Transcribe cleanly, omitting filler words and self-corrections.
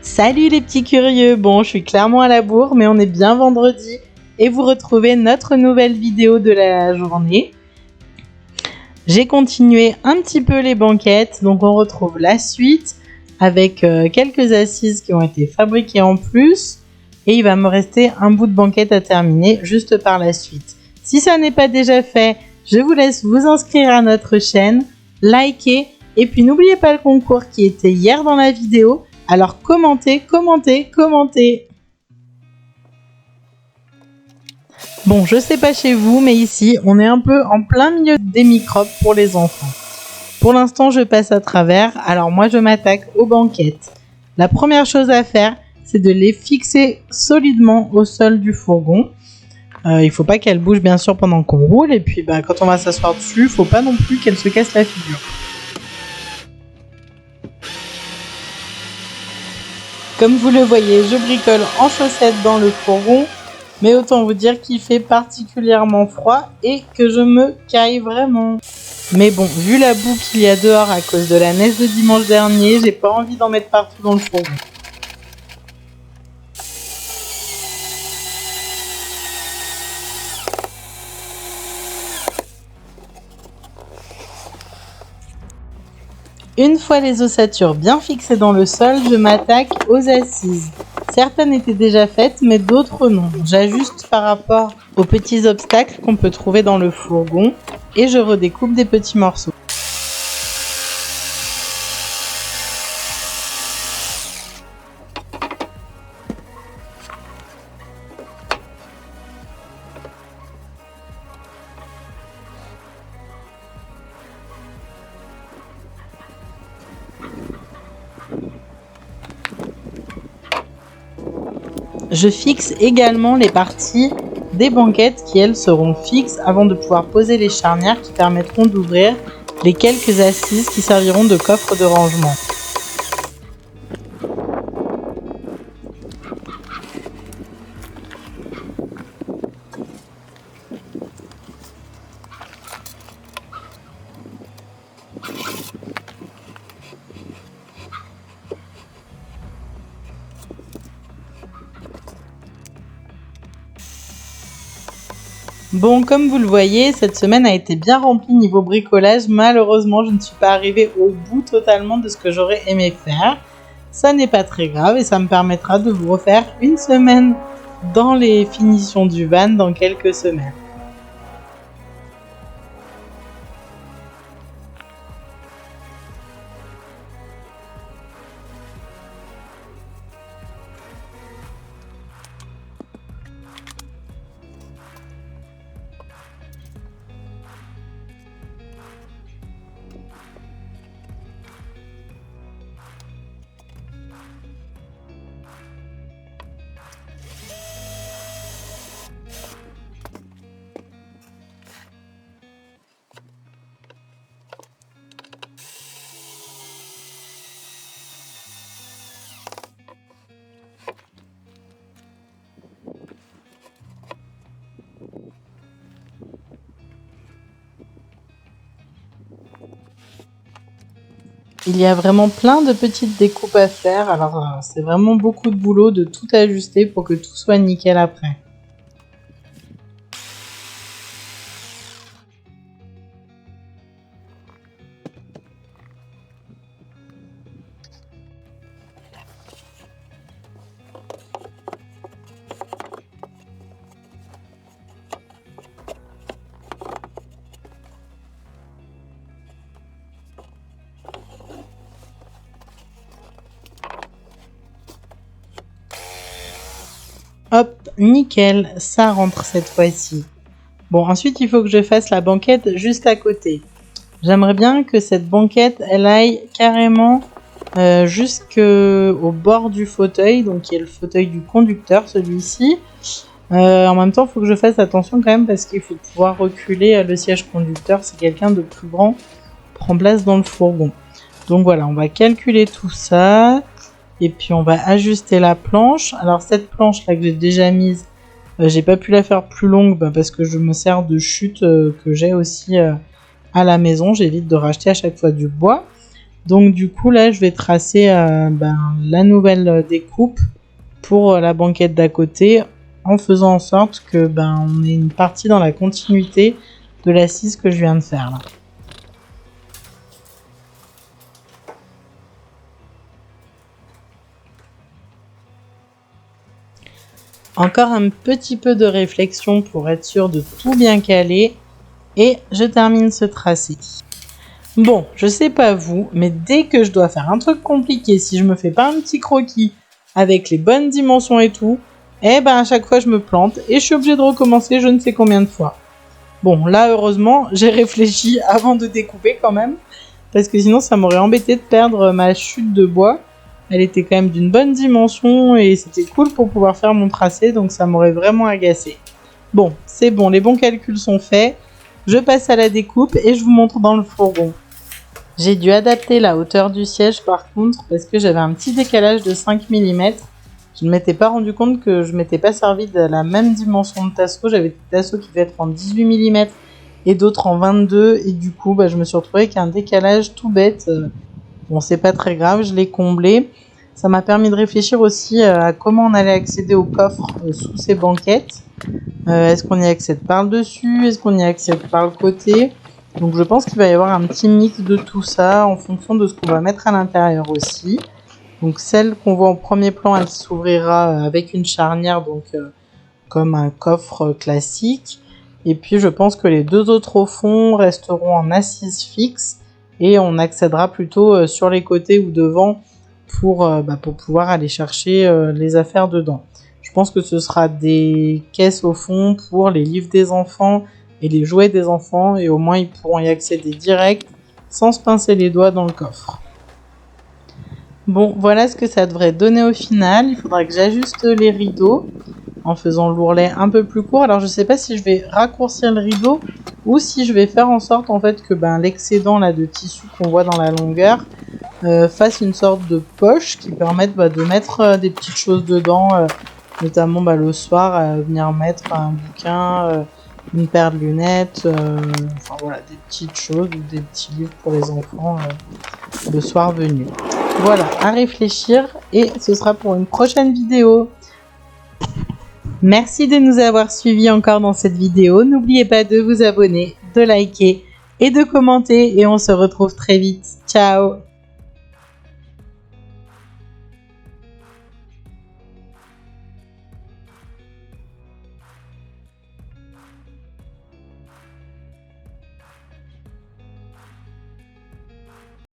Salut les petits curieux, bon je suis clairement à la bourre mais on est bien vendredi et vous retrouvez notre nouvelle vidéo de la journée. J'ai continué un petit peu les banquettes, donc on retrouve la suite avec quelques assises qui ont été fabriquées en plus et il va me rester un bout de banquette à terminer juste par la suite. Si ça n'est pas déjà fait, je vous laisse vous inscrire à notre chaîne, liker et puis n'oubliez pas le concours qui était hier dans la vidéo. Alors commentez. Bon, je sais pas chez vous, mais ici, on est un peu en plein milieu des microbes pour les enfants. Pour l'instant, je passe à travers, alors moi je m'attaque aux banquettes. La première chose à faire, c'est de les fixer solidement au sol du fourgon. Il faut pas qu'elles bougent bien sûr pendant qu'on roule, et puis quand on va s'asseoir dessus, faut pas non plus qu'elles se cassent la figure. Comme vous le voyez, je bricole en chaussettes dans le fourgon, mais autant vous dire qu'il fait particulièrement froid et que je me caille vraiment. Mais bon, vu la boue qu'il y a dehors à cause de la neige de dimanche dernier, j'ai pas envie d'en mettre partout dans le fourgon. Une fois les ossatures bien fixées dans le sol, je m'attaque aux assises. Certaines étaient déjà faites, mais d'autres non. J'ajuste par rapport aux petits obstacles qu'on peut trouver dans le fourgon et je redécoupe des petits morceaux. Je fixe également les parties des banquettes qui elles seront fixes avant de pouvoir poser les charnières qui permettront d'ouvrir les quelques assises qui serviront de coffre de rangement. Bon, comme vous le voyez, cette semaine a été bien remplie niveau bricolage. Malheureusement, je ne suis pas arrivée au bout totalement de ce que j'aurais aimé faire. Ça n'est pas très grave et ça me permettra de vous refaire une semaine dans les finitions du van dans quelques semaines. Il y a vraiment plein de petites découpes à faire, alors c'est vraiment beaucoup de boulot de tout ajuster pour que tout soit nickel après. Hop, nickel, ça rentre cette fois-ci. Bon, ensuite il faut que je fasse la banquette juste à côté. J'aimerais bien que cette banquette, elle aille carrément jusqu'au bord du fauteuil, donc qui est le fauteuil du conducteur, celui-ci. En même temps, il faut que je fasse attention quand même parce qu'il faut pouvoir reculer le siège conducteur si quelqu'un de plus grand prend place dans le fourgon. Donc voilà, on va calculer tout ça. Et puis on va ajuster la planche. Alors cette planche là que j'ai déjà mise, j'ai pas pu la faire plus longue parce que je me sers de chute que j'ai aussi à la maison. J'évite de racheter à chaque fois du bois. Donc du coup là je vais tracer la nouvelle découpe pour la banquette d'à côté en faisant en sorte que on ait une partie dans la continuité de l'assise que je viens de faire là. Encore un petit peu de réflexion pour être sûr de tout bien caler et je termine ce tracé. Bon, je sais pas vous, mais dès que je dois faire un truc compliqué, si je me fais pas un petit croquis avec les bonnes dimensions et tout, à chaque fois je me plante et je suis obligée de recommencer je ne sais combien de fois. Bon, là heureusement, j'ai réfléchi avant de découper quand même, parce que sinon ça m'aurait embêté de perdre ma chute de bois. Elle était quand même d'une bonne dimension et c'était cool pour pouvoir faire mon tracé, donc ça m'aurait vraiment agacé. Bon, c'est bon, les bons calculs sont faits. Je passe à la découpe et je vous montre dans le fourgon. J'ai dû adapter la hauteur du siège par contre parce que j'avais un petit décalage de 5 mm. Je ne m'étais pas rendu compte que je m'étais pas servi de la même dimension de tasseau. J'avais des tasseaux qui devaient être en 18 mm et d'autres en 22 et du coup je me suis retrouvée avec un décalage tout bête. Bon, c'est pas très grave, je l'ai comblé. Ça m'a permis de réfléchir aussi à comment on allait accéder au coffre sous ces banquettes. Est-ce qu'on y accède par le dessus? Est-ce qu'on y accède par le côté? Donc je pense qu'il va y avoir un petit mix de tout ça en fonction de ce qu'on va mettre à l'intérieur aussi. Donc celle qu'on voit en premier plan, elle s'ouvrira avec une charnière, donc comme un coffre classique. Et puis je pense que les deux autres au fond resteront en assise fixe et on accédera plutôt sur les côtés ou devant pour pouvoir aller chercher les affaires dedans. Je pense que ce sera des caisses au fond pour les livres des enfants et les jouets des enfants et au moins ils pourront y accéder direct sans se pincer les doigts dans le coffre. Bon, voilà ce que ça devrait donner au final. Il faudra que j'ajuste les rideaux en faisant l'ourlet un peu plus court. Alors je sais pas si je vais raccourcir le rideau ou si je vais faire en sorte en fait que l'excédent là de tissu qu'on voit dans la longueur fasse une sorte de poche qui permette de mettre des petites choses dedans, notamment le soir venir mettre un bouquin, une paire de lunettes, enfin voilà, des petites choses ou des petits livres pour les enfants le soir venu. Voilà, à réfléchir et ce sera pour une prochaine vidéo. Merci de nous avoir suivis encore dans cette vidéo. N'oubliez pas de vous abonner, de liker et de commenter et on se retrouve très vite. Ciao!